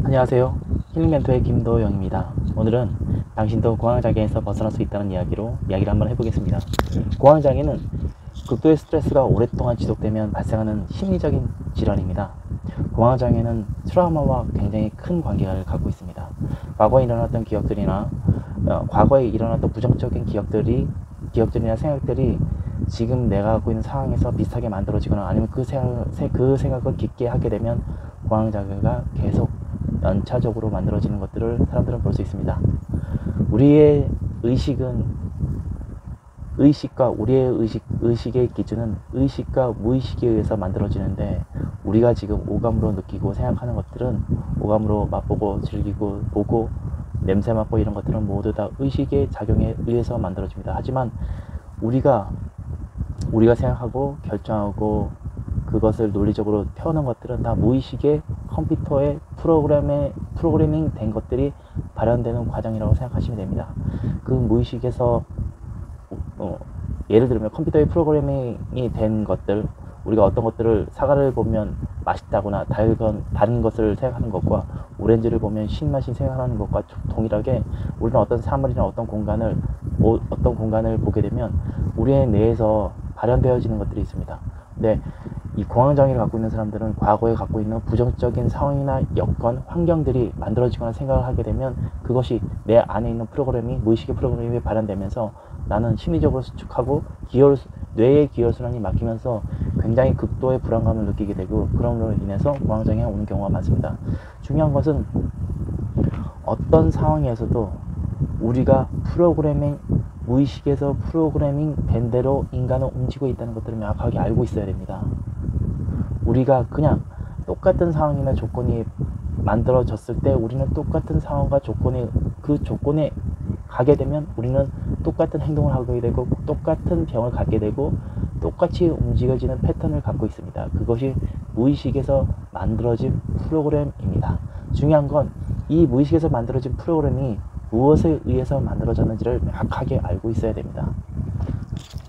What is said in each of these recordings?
안녕하세요. 힐링멘토의 김도영입니다. 오늘은 당신도 공황장애에서 벗어날 수 있다는 이야기를 한번 해보겠습니다. 공황장애는 극도의 스트레스가 오랫동안 지속되면 발생하는 심리적인 질환입니다. 공황장애는 트라우마와 굉장히 큰 관계를 갖고 있습니다. 과거에 일어났던 기억들이나 과거에 일어났던 부정적인 기억들이나 생각들이 지금 내가 갖고 있는 상황에서 비슷하게 만들어지거나 아니면 그 생각을 깊게 하게 되면 공황장애가 계속 연차적으로 만들어지는 것들을 사람들은 볼 수 있습니다. 우리의 의식의 기준은 의식과 무의식에 의해서 만들어지는데, 우리가 지금 오감으로 느끼고 생각하는 것들은 오감으로 맛보고 즐기고 보고 냄새 맡고 이런 것들은 모두 다 의식의 작용에 의해서 만들어집니다. 하지만 우리가 생각하고 결정하고 그것을 논리적으로 펴는 것들은 다 무의식의 컴퓨터의 프로그래밍 된 것들이 발현되는 과정이라고 생각하시면 됩니다. 그 무의식에서 예를 들면 컴퓨터의 프로그래밍이 된 것들, 우리가 어떤 것들을 사과를 보면 맛있다거나 다른 것을 생각하는 것과 오렌지를 보면 신맛이 생각하는 것과 동일하게 우리는 어떤 사물이나 어떤 공간을 보게 되면 우리의 뇌에서 발현되어지는 것들이 있습니다. 근데 이 공황장애를 갖고 있는 사람들은 과거에 갖고 있는 부정적인 상황이나 여건, 환경들이 만들어지거나 생각을 하게 되면 그것이 내 안에 있는 무의식의 프로그램이 발현되면서 나는 심리적으로 수축하고 뇌의 기혈순환이 막히면서 굉장히 극도의 불안감을 느끼게 되고, 그럼으로 인해서 공황장애가 오는 경우가 많습니다. 중요한 것은 어떤 상황에서도 우리가 무의식에서 프로그래밍 된 대로 인간은 움직이고 있다는 것들을 명확하게 알고 있어야 됩니다. 우리가 그냥 똑같은 상황이나 조건이 만들어졌을 때 우리는 똑같은 상황과 그 조건에 가게 되면 우리는 똑같은 행동을 하게 되고 똑같은 병을 갖게 되고 똑같이 움직여지는 패턴을 갖고 있습니다. 그것이 무의식에서 만들어진 프로그램입니다. 중요한 건 이 무의식에서 만들어진 프로그램이 무엇에 의해서 만들어졌는지를 명확하게 알고 있어야 됩니다.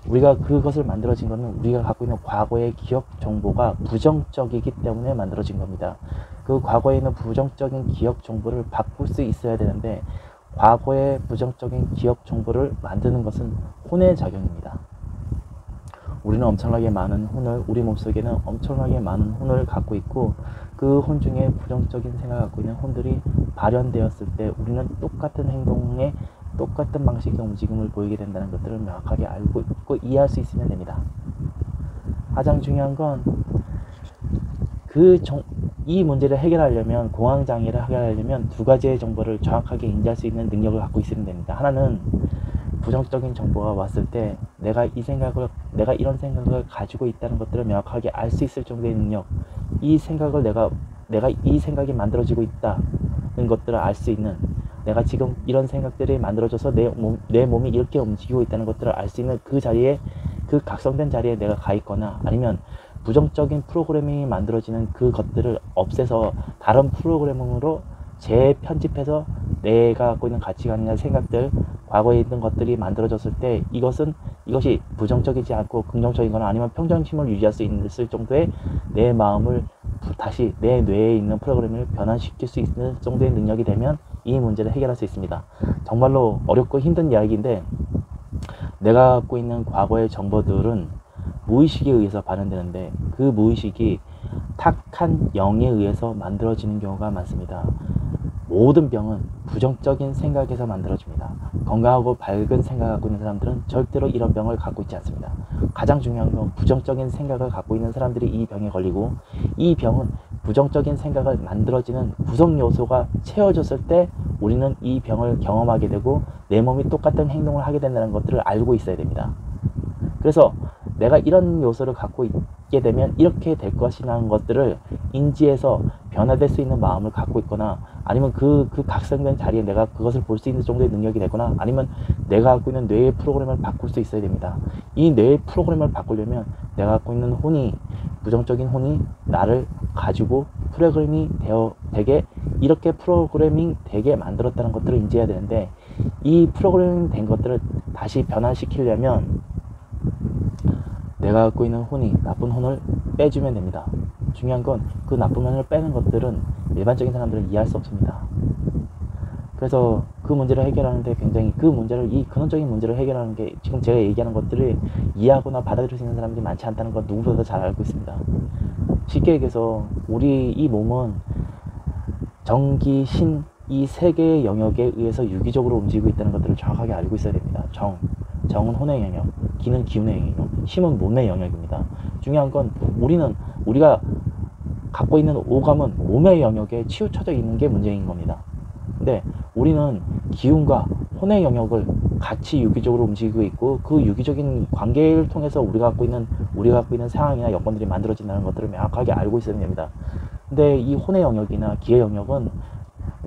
우리가 그것을 만들어진 것은 우리가 갖고 있는 과거의 기억 정보가 부정적이기 때문에 만들어진 겁니다. 그 과거에 있는 부정적인 기억 정보를 바꿀 수 있어야 되는데, 과거의 부정적인 기억 정보를 만드는 것은 혼의 작용입니다. 우리는 우리 몸속에는 엄청나게 많은 혼을 갖고 있고, 그 혼 중에 부정적인 생각을 갖고 있는 혼들이 발현되었을 때 우리는 똑같은 행동에 똑같은 방식의 움직임을 보이게 된다는 것들을 명확하게 알고 있고 이해할 수 있으면 됩니다. 가장 중요한 건 이 문제를 해결하려면, 공황장애를 해결하려면 두 가지의 정보를 정확하게 인지할 수 있는 능력을 갖고 있으면 됩니다. 하나는 부정적인 정보가 왔을 때 내가 이런 생각을 가지고 있다는 것들을 명확하게 알 수 있을 정도의 능력, 이 생각을 내가 이 생각이 만들어지고 있다는 것들을 알 수 있는, 내가 지금 이런 생각들이 만들어져서 내 몸이 이렇게 움직이고 있다는 것들을 알 수 있는 그 자리에, 그 각성된 자리에 내가 가 있거나, 아니면 부정적인 프로그래밍이 만들어지는 그 것들을 없애서 다른 프로그래밍으로 재편집해서 내가 갖고 있는 가치관이나 생각들, 과거에 있는 것들이 만들어졌을 때 이것이 부정적이지 않고 긍정적이거나 아니면 평정심을 유지할 수 있을 정도의 내 마음을 다시 내 뇌에 있는 프로그램을 변환시킬 수 있는 정도의 능력이 되면 이 문제를 해결할 수 있습니다. 정말로 어렵고 힘든 이야기인데, 내가 갖고 있는 과거의 정보들은 무의식에 의해서 발현되는데 그 무의식이 탁한 영에 의해서 만들어지는 경우가 많습니다. 모든 병은 부정적인 생각에서 만들어집니다. 건강하고 밝은 생각을 갖고 있는 사람들은 절대로 이런 병을 갖고 있지 않습니다. 가장 중요한 건 부정적인 생각을 갖고 있는 사람들이 이 병에 걸리고, 이 병은 부정적인 생각을 만들어지는 구성 요소가 채워졌을 때 우리는 이 병을 경험하게 되고 내 몸이 똑같은 행동을 하게 된다는 것들을 알고 있어야 됩니다. 그래서 내가 이런 요소를 갖고 있게 되면 이렇게 될 것이라는 것들을 인지해서 변화될 수 있는 마음을 갖고 있거나, 아니면 그 각성된 자리에 내가 그것을 볼 수 있는 정도의 능력이 되거나, 아니면 내가 갖고 있는 뇌의 프로그램을 바꿀 수 있어야 됩니다. 이 뇌의 프로그램을 바꾸려면 내가 갖고 있는 부정적인 혼이 나를 가지고 이렇게 프로그래밍 되게 만들었다는 것들을 인지해야 되는데, 이 프로그래밍 된 것들을 다시 변화시키려면 내가 갖고 있는 나쁜 혼을 빼주면 됩니다. 중요한 건 그 나쁜 면을 빼는 것들은 일반적인 사람들은 이해할 수 없습니다. 그래서 그 문제를 해결하는데 굉장히 이 근원적인 문제를 해결하는 게 지금 제가 얘기하는 것들을 이해하거나 받아들일 수 있는 사람들이 많지 않다는 건 누구보다 잘 알고 있습니다. 쉽게 얘기해서 우리 이 몸은 정기, 신, 이 세 개의 영역에 의해서 유기적으로 움직이고 있다는 것들을 정확하게 알고 있어야 됩니다. 정은 혼의 영역, 기는 기운의 영역, 힘은 몸의 영역입니다. 중요한 건 우리가 갖고 있는 오감은 몸의 영역에 치우쳐져 있는 게 문제인 겁니다. 근데 우리는 기운과 혼의 영역을 같이 유기적으로 움직이고 있고, 그 유기적인 관계를 통해서 우리가 갖고 있는 상황이나 여건들이 만들어진다는 것들을 명확하게 알고 있어야 됩니다. 근데 이 혼의 영역이나 기의 영역은,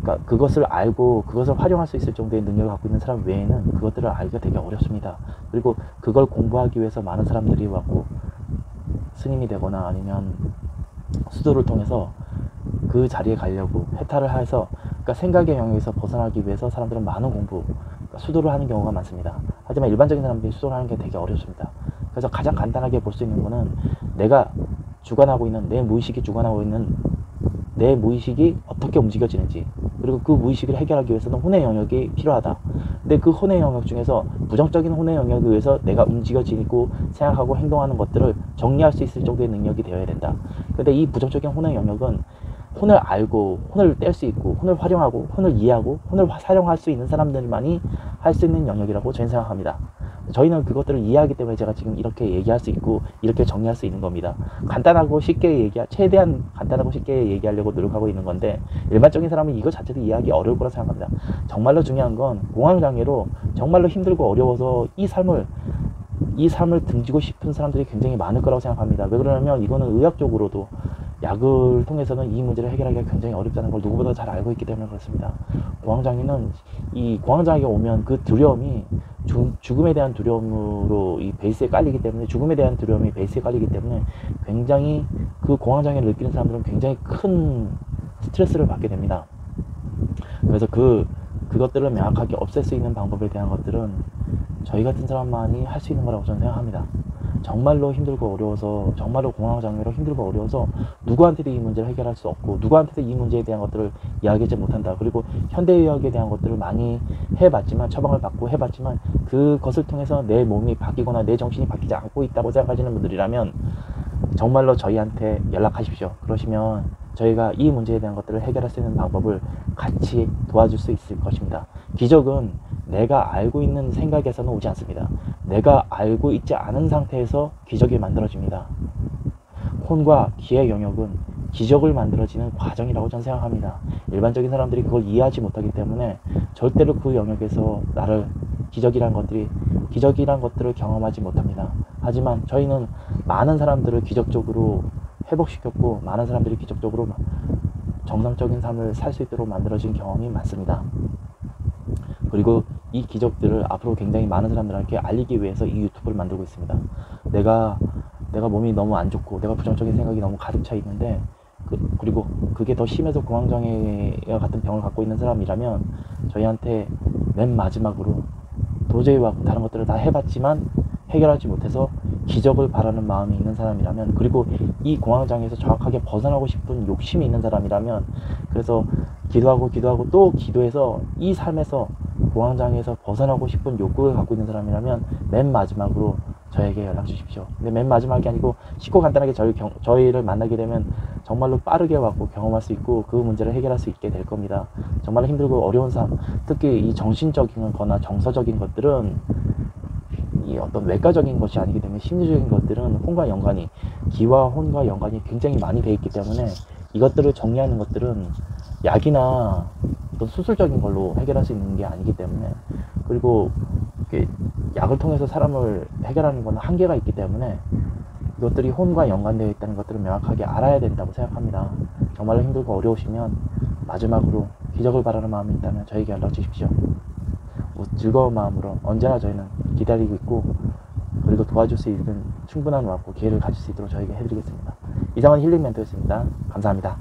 그러니까 그것을 알고 그것을 활용할 수 있을 정도의 능력을 갖고 있는 사람 외에는 그것들을 알기가 되게 어렵습니다. 그리고 그걸 공부하기 위해서 많은 사람들이 왔고, 스님이 되거나 아니면 수도를 통해서 그 자리에 가려고 해탈을 해서, 그러니까 생각의 영역에서 벗어나기 위해서 사람들은 많은 그러니까 수도를 하는 경우가 많습니다. 하지만 일반적인 사람들이 수도를 하는 게 되게 어렵습니다. 그래서 가장 간단하게 볼 수 있는 거는, 내가 주관하고 있는, 내 무의식이 주관하고 있는 내 무의식이 어떻게 움직여지는지, 그리고 그 무의식을 해결하기 위해서는 혼의 영역이 필요하다. 근데 그 혼의 영역 중에서 부정적인 혼의 영역에 의해서 내가 움직여지고 생각하고 행동하는 것들을 정리할 수 있을 정도의 능력이 되어야 된다. 근데 이 부정적인 혼의 영역은 혼을 알고 혼을 뗄 수 있고 혼을 활용하고 혼을 이해하고 혼을 사용할 수 있는 사람들만이 할 수 있는 영역이라고 저는 생각합니다. 저희는 그것들을 이해하기 때문에 제가 지금 이렇게 얘기할 수 있고 이렇게 정리할 수 있는 겁니다. 최대한 간단하고 쉽게 얘기하려고 노력하고 있는 건데, 일반적인 사람은 이거 자체도 이해하기 어려울 거라 생각합니다. 정말로 중요한 건, 공황장애로 정말로 힘들고 어려워서 이 삶을 등지고 싶은 사람들이 굉장히 많을 거라고 생각합니다. 왜 그러냐면 이거는 의학적으로도 약을 통해서는 이 문제를 해결하기가 굉장히 어렵다는 걸 누구보다 잘 알고 있기 때문에 그렇습니다. 공황장애가 오면 그 두려움이 죽음에 대한 두려움으로 이 베이스에 깔리기 때문에, 굉장히 그 공황장애를 느끼는 사람들은 굉장히 큰 스트레스를 받게 됩니다. 그래서 그것들을 명확하게 없앨 수 있는 방법에 대한 것들은 저희 같은 사람만이 할 수 있는 거라고 저는 생각합니다. 정말로 힘들고 어려워서, 정말로 공황장애로 힘들고 어려워서 누구한테도 이 문제를 해결할 수 없고, 누구한테도 이 문제에 대한 것들을 이야기하지 못한다. 그리고 현대의학에 대한 것들을 많이 처방을 받고 해봤지만 그것을 통해서 내 몸이 바뀌거나 내 정신이 바뀌지 않고 있다고 생각하시는 분들이라면 정말로 저희한테 연락하십시오. 그러시면 저희가 이 문제에 대한 것들을 해결할 수 있는 방법을 같이 도와줄 수 있을 것입니다. 기적은 내가 알고 있는 생각에서는 오지 않습니다. 내가 알고 있지 않은 상태에서 기적이 만들어집니다. 혼과 기의 영역은 기적을 만들어지는 과정이라고 저는 생각합니다. 일반적인 사람들이 그걸 이해하지 못하기 때문에 절대로 그 영역에서 기적이란 것들을 경험하지 못합니다. 하지만 저희는 많은 사람들을 기적적으로 회복시켰고, 많은 사람들이 기적적으로 정상적인 삶을 살 수 있도록 만들어진 경험이 많습니다. 그리고 이 기적들을 앞으로 굉장히 많은 사람들에게 알리기 위해서 이 유튜브를 만들고 있습니다. 내가 몸이 너무 안 좋고 내가 부정적인 생각이 너무 가득 차 있는데, 그리고 그게 더 심해서 공황장애와 같은 병을 갖고 있는 사람이라면 저희한테 맨 마지막으로 도저히 다른 것들을 다 해봤지만 해결하지 못해서 기적을 바라는 마음이 있는 사람이라면, 그리고 이 공황장애에서 정확하게 벗어나고 싶은 욕심이 있는 사람이라면, 그래서 기도하고 또 기도해서 이 삶에서 공황장애에서 벗어나고 싶은 욕구를 갖고 있는 사람이라면 맨 마지막으로 저에게 연락 주십시오. 근데 맨 마지막이 아니고 쉽고 간단하게 저희를 만나게 되면 정말로 빠르게 왔고 경험할 수 있고 그 문제를 해결할 수 있게 될 겁니다. 정말로 힘들고 어려운 삶, 특히 이 정신적인 거나 정서적인 것들은 이 어떤 외과적인 것이 아니기 때문에 심리적인 것들은 기와 혼과 연관이 굉장히 많이 되어 있기 때문에 이것들을 정리하는 것들은 약이나 어떤 수술적인 걸로 해결할 수 있는 게 아니기 때문에, 그리고 약을 통해서 사람을 해결하는 건 한계가 있기 때문에 이것들이 혼과 연관되어 있다는 것들을 명확하게 알아야 된다고 생각합니다. 정말로 힘들고 어려우시면 마지막으로 기적을 바라는 마음이 있다면 저에게 연락 주십시오. 즐거운 마음으로 언제나 저희는 기다리고 있고, 그리고 도와줄 수 있는 충분한 기회를 가질 수 있도록 저에게 해드리겠습니다. 이상은 힐링 멘토였습니다. 감사합니다.